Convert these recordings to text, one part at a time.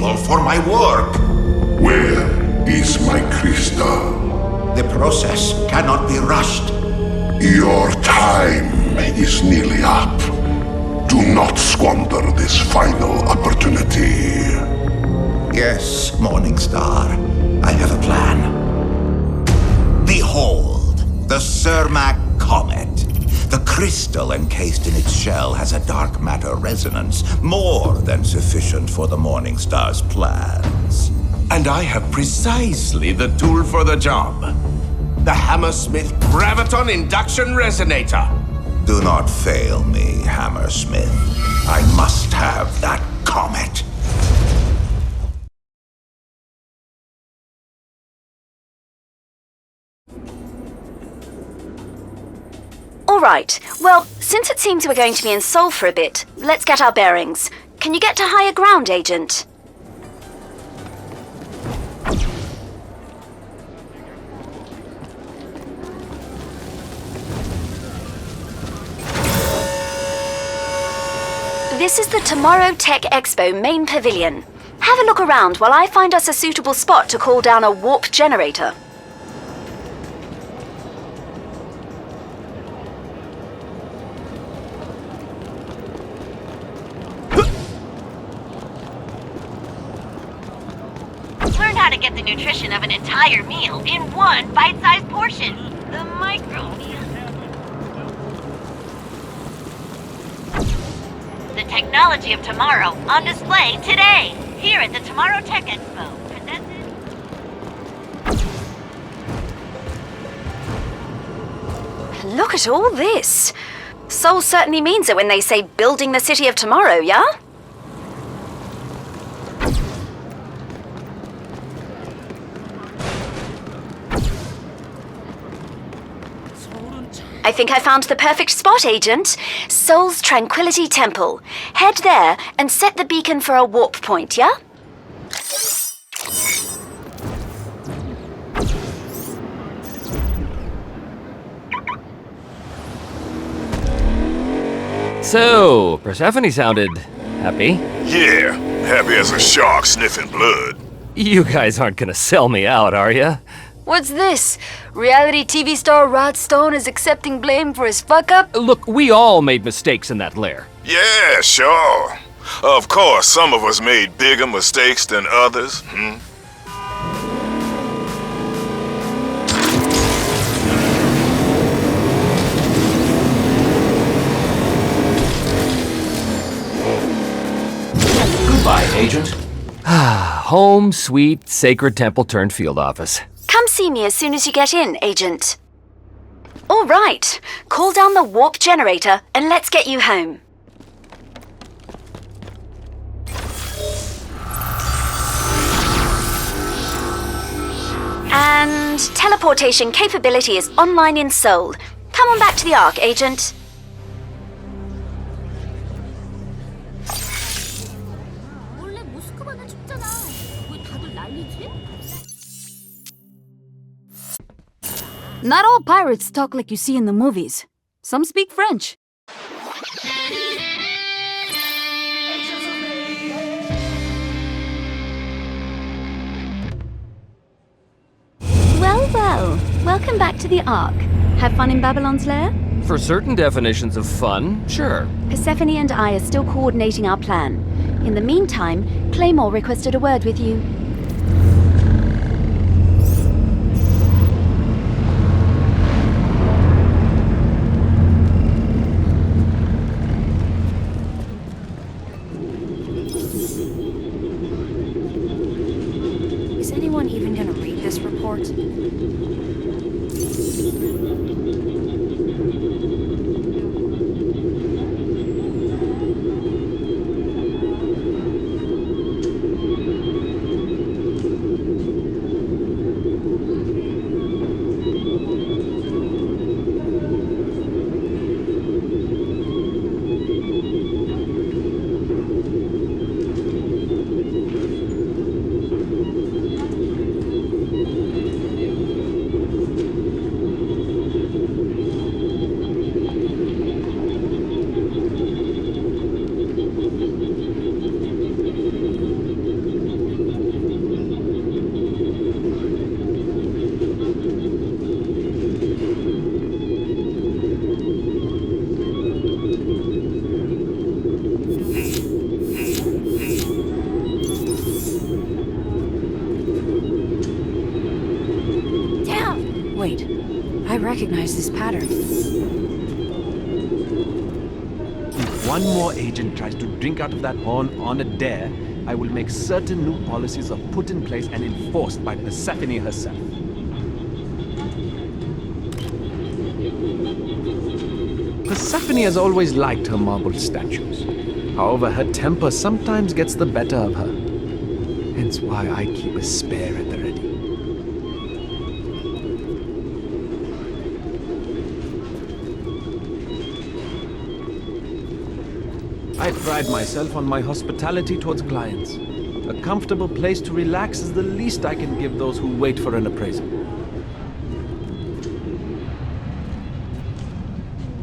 people for my work. Where is my crystal? The process cannot be rushed. Your time is nearly up. Do not squander this final opportunity. Yes, Morningstar. I have a plan. Behold, the Cermak Comet. The crystal encased in its shell has a dark matter resonance, more than sufficient for the Morningstar's plans. And I have precisely the tool for the job. The Hammersmith Graviton Induction Resonator. Do not fail me, Hammersmith. I must have that comet. Alright, well, since it seems we're going to be in Seoul for a bit, let's get our bearings. Can you get to higher ground, Agent? This is the Tomorrow Tech Expo main pavilion. Have a look around while I find us a suitable spot to call down a warp generator. Learn how to get the nutrition of an entire meal in one bite-sized portion. The micro meal. The technology of tomorrow on display today, here at the Tomorrow Tech Expo. Presented. Look at all this. Seoul certainly means it when they say building the city of tomorrow, yeah? I think I found the perfect spot, Agent. Seoul's Tranquility Temple. Head there and set the beacon for a warp point, yeah? So, Persephone sounded happy. Yeah, happy as a shark sniffing blood. You guys aren't gonna sell me out, are ya? What's this? Reality TV star Rod Stone is accepting blame for his fuck-up? Look, we all made mistakes in that lair. Yeah, sure. Of course, some of us made bigger mistakes than others. Goodbye, Agent. Home, sweet, sacred temple turned field office. Come see me as soon as you get in, Agent. All right, call down the warp generator and let's get you home. And teleportation capability is online in Seoul. Come on back to the Ark, Agent. Not all pirates talk like you see in the movies. Some speak French. Well, well. Welcome back to the Ark. Have fun in Babylon's lair? For certain definitions of fun, sure. Persephone and I are still coordinating our plan. In the meantime, Claymore requested a word with you. Is anyone even gonna read this report? recognize this pattern. If one more agent tries to drink out of that horn on a dare, I will make certain new policies are put in place and enforced by Persephone herself. Persephone has always liked her marble statues. However, her temper sometimes gets the better of her. Hence why I keep a spare at the ready. I pride myself on my hospitality towards clients. A comfortable place to relax is the least I can give those who wait for an appraisal.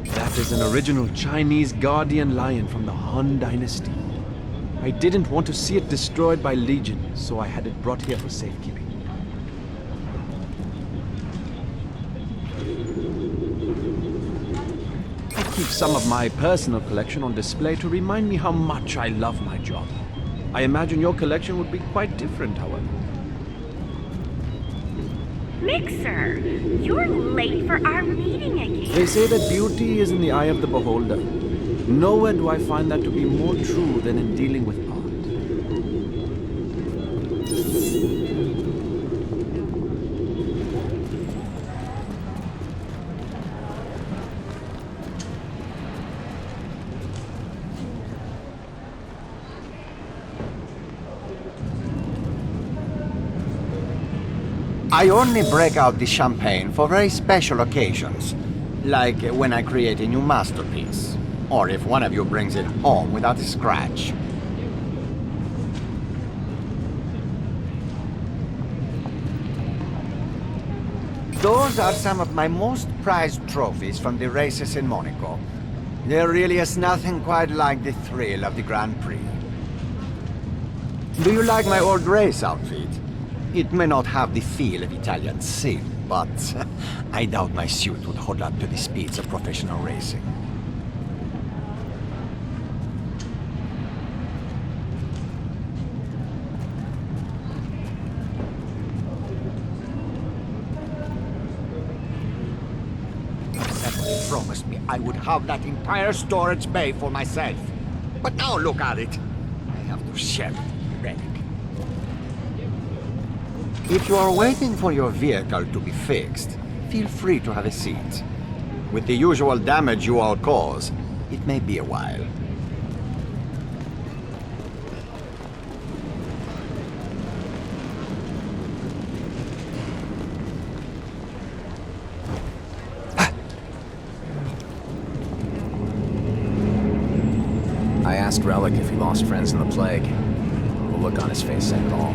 That is an original Chinese guardian lion from the Han Dynasty. I didn't want to see it destroyed by Legion, so I had it brought here for safekeeping. I keep some of my personal collection on display to remind me how much I love my job. I imagine your collection would be quite different, however. Mixer, you're late for our meeting again. They say that beauty is in the eye of the beholder. Nowhere do I find that to be more true than in dealing with art. I only break out the champagne for very special occasions, like when I create a new masterpiece, or if one of you brings it home without a scratch. Those are some of my most prized trophies from the races in Monaco. There really is nothing quite like the thrill of the Grand Prix. Do you like my old race outfit? It may not have the feel of Italian silk, but I doubt my suit would hold up to the speeds of professional racing. Someone promised me I would have that entire storage bay for myself. But now look at it. I have to share it with Relic. If you are waiting for your vehicle to be fixed, feel free to have a seat. With the usual damage you all cause, it may be a while. I asked Relic if he lost friends in the plague. The look on his face said it all.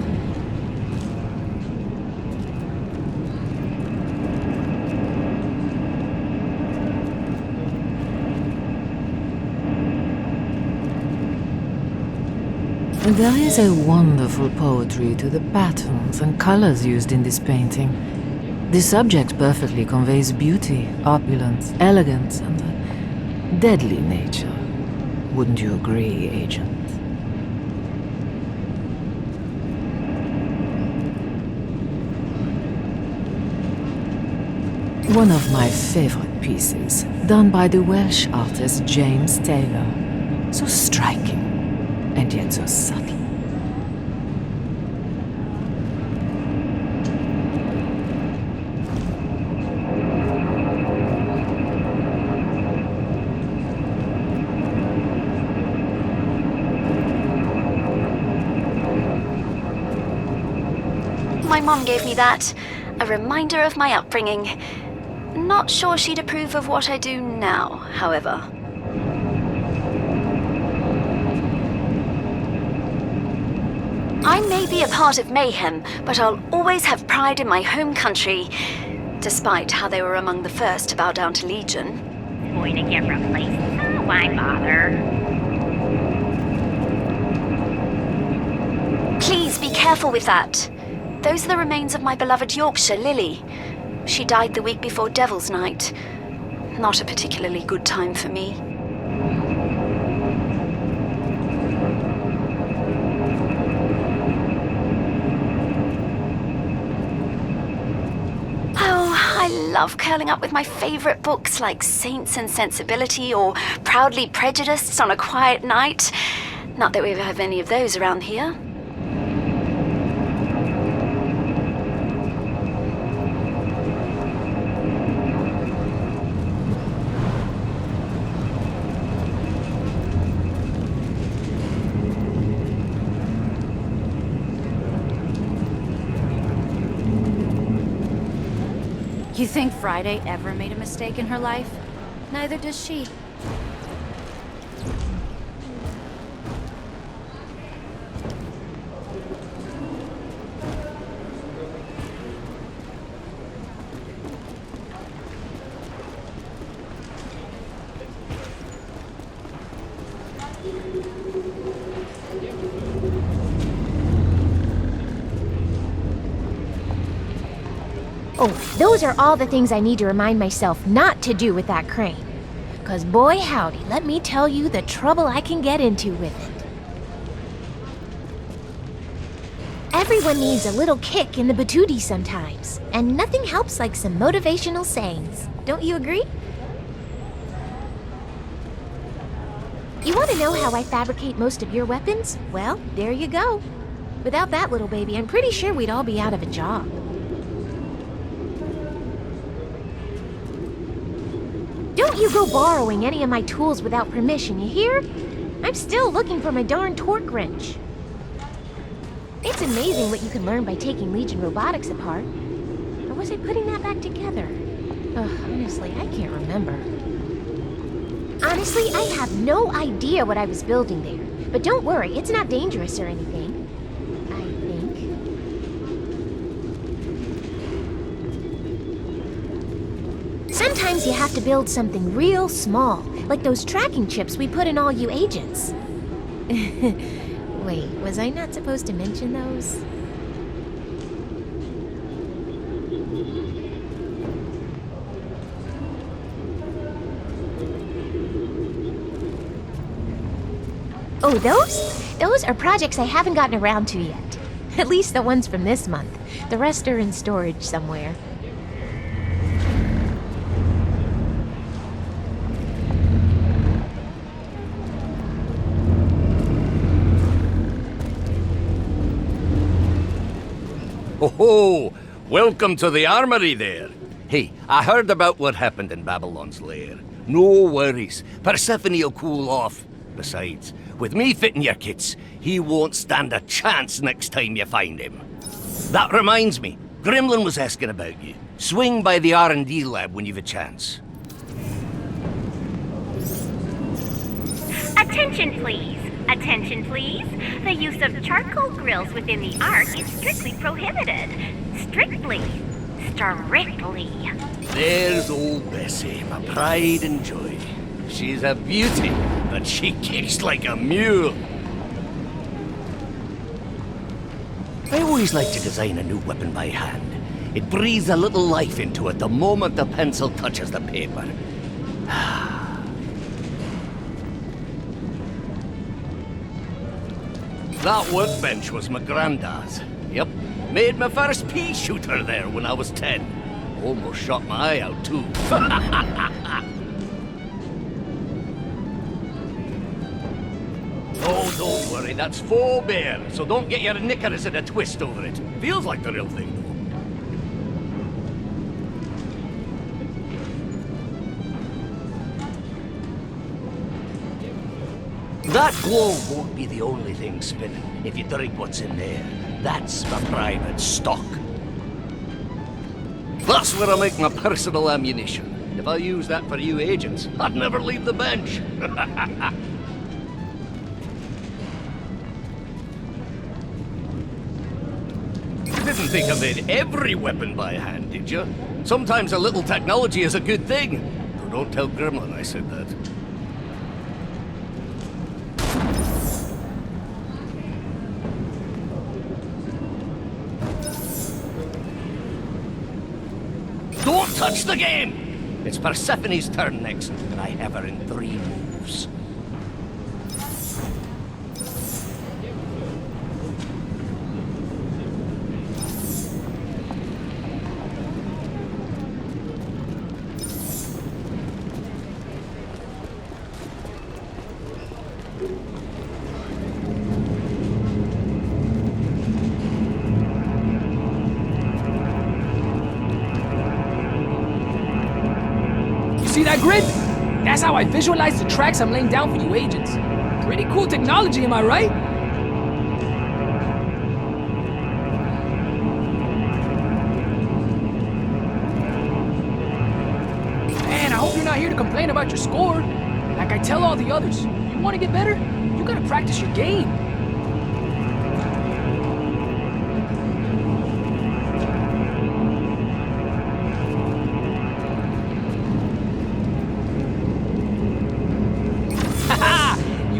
There is a wonderful poetry to the patterns and colors used in this painting. The subject perfectly conveys beauty, opulence, elegance, and a deadly nature. Wouldn't you agree, Agent? One of my favorite pieces, done by the Welsh artist James Taylor. So striking, and yet so subtle. My mom gave me that. A reminder of my upbringing. Not sure she'd approve of what I do now, however. I may be a part of Mayhem, but I'll always have pride in my home country, despite how they were among the first to bow down to Legion. Going to get replaced? Oh, why bother? Please be careful with that. Those are the remains of my beloved Yorkshire Lily. She died the week before Devil's Night. Not a particularly good time for me. Oh, I love curling up with my favorite books like Saints and Sensibility or Proudly Prejudiced on a quiet night. Not that we have any of those around here. You think Friday ever made a mistake in her life? Neither does she. Oh, those are all the things I need to remind myself not to do with that crane. 'Cause boy howdy, let me tell you the trouble I can get into with it. Everyone needs a little kick in the patootie sometimes, and nothing helps like some motivational sayings. Don't you agree? You want to know how I fabricate most of your weapons? Well, there you go. Without that little baby, I'm pretty sure we'd all be out of a job. Don't you go borrowing any of my tools without permission, you hear? I'm still looking for my darn torque wrench. It's amazing what you can learn by taking Legion robotics apart. Or was I putting that back together? Ugh, honestly, I can't remember. Honestly, I have no idea what I was building there. But don't worry, it's not dangerous or anything. I think. Sometimes you have to build something real small, like those tracking chips we put in all you agents. Wait, was I not supposed to mention those? Oh, those? Those are projects I haven't gotten around to yet. At least the ones from this month. The rest are in storage somewhere. Oh, welcome to the armory there. Hey, I heard about what happened in Babylon's lair. No worries. Persephone will cool off. Besides, with me fitting your kits, he won't stand a chance next time you find him. That reminds me, Gremlin was asking about you. Swing by the R&D lab when you've a chance. Attention, please. Attention, please. The use of charcoal grills within the Ark is strictly prohibited. Strictly. Strictly. There's old Bessie, my pride and joy. She's a beauty, but she kicks like a mule. I always like to design a new weapon by hand. It breathes a little life into it the moment the pencil touches the paper. That workbench was my granddad's. Yep, made my first pea shooter there when I was 10. Almost shot my eye out, too. Oh, don't worry, that's faux bear, so don't get your knickers in a twist over it. Feels like the real thing, though. That globe won't be the only thing spinning if you drink what's in there. That's my private stock. That's where I make my personal ammunition. If I use that for you agents, I'd never leave the bench. You didn't think I made every weapon by hand, did you? Sometimes a little technology is a good thing. So don't tell Gremlin I said that. Don't touch the game! It's Persephone's turn next, and I have her in 3 moves. See that grid? That's how I visualize the tracks I'm laying down for you agents. Pretty cool technology, am I right? Man, I hope you're not here to complain about your score. Like I tell all the others, you want to get better? You gotta practice your game.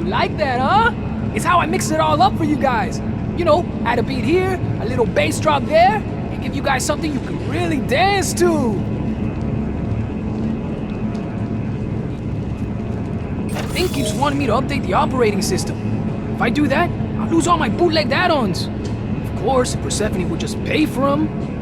Like that, huh? It's how I mix it all up for you guys. You know, add a beat here, a little bass drop there, and give you guys something you can really dance to. That thing keeps wanting me to update the operating system. If I do that, I'll lose all my bootlegged add-ons. Of course, if Persephone would just pay for them.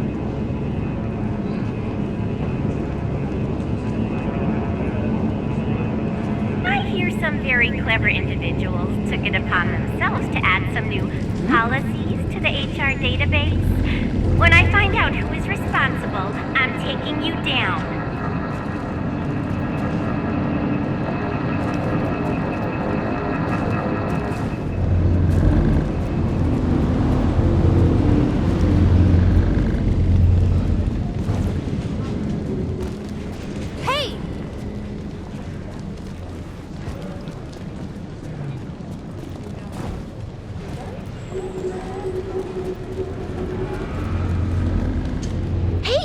Some very clever individuals took it upon themselves to add some new policies to the HR database. When I find out who is responsible, I'm taking you down.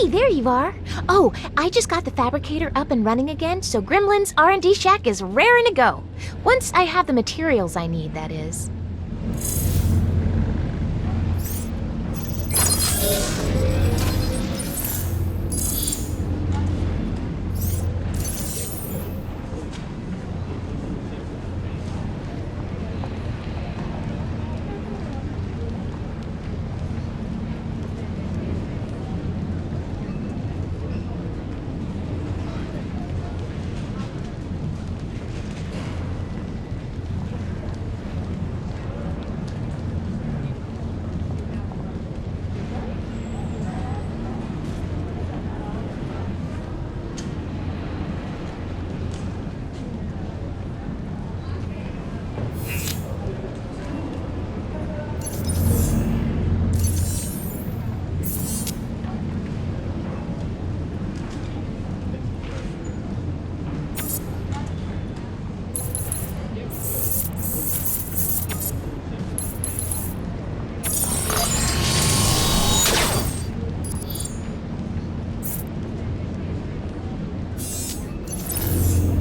There you are. Oh, I just got the fabricator up and running again, so Gremlin's R&D shack is raring to go. Once I have the materials I need, that is.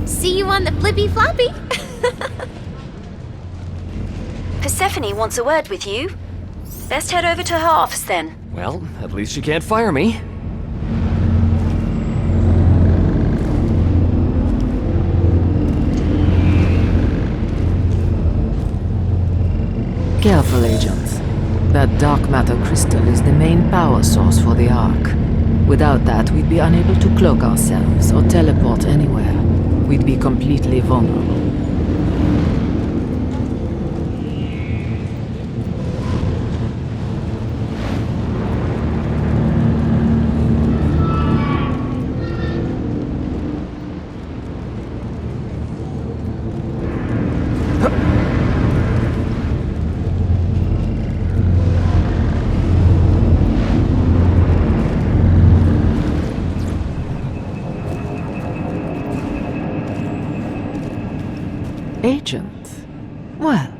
See you on the flippy floppy. Persephone wants a word with you. Best head over to her office then. Well, at least she can't fire me. Careful, agents. That dark matter crystal is the main power source for the Ark. Without that, we'd be unable to cloak ourselves or teleport anywhere. We'd be completely vulnerable. Agent? Well,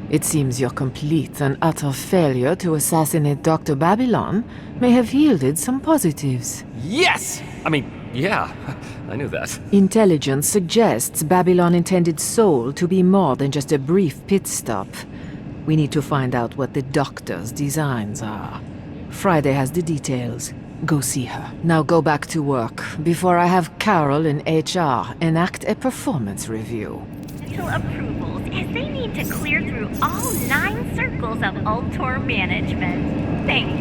it seems your complete and utter failure to assassinate Dr. Babylon may have yielded some positives. Yes! I mean, yeah, I knew that. Intelligence suggests Babylon intended Soul to be more than just a brief pit stop. We need to find out what the Doctor's designs are. Friday has the details. Go see her. Now go back to work, before I have Carol in HR enact a performance review. Approvals, as they need to clear through all 9 circles of Ultor management. Thanks,